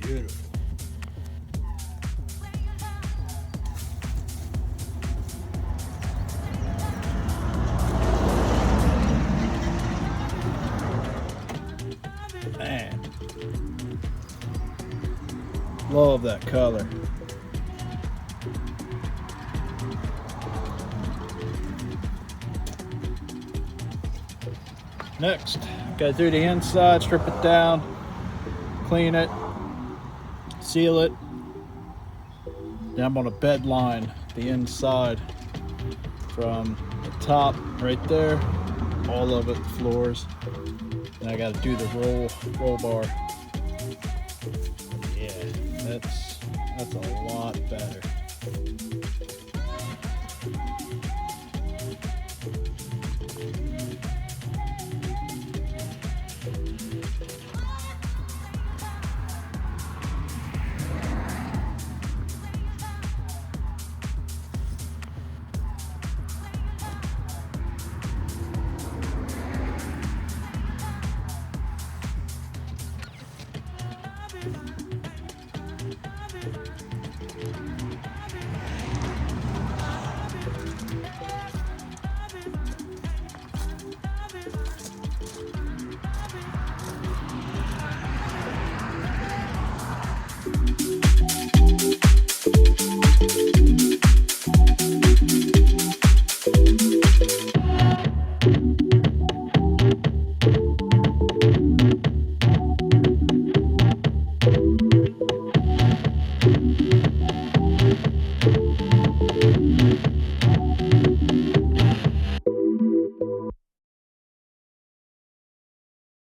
Beautiful. Man, love that color. Next, go through the inside, strip it down, clean it, seal it. Then I'm gonna bed line the inside from the top right there, all of it, the floors. And I gotta do the roll bar. Yeah, that's a lot better.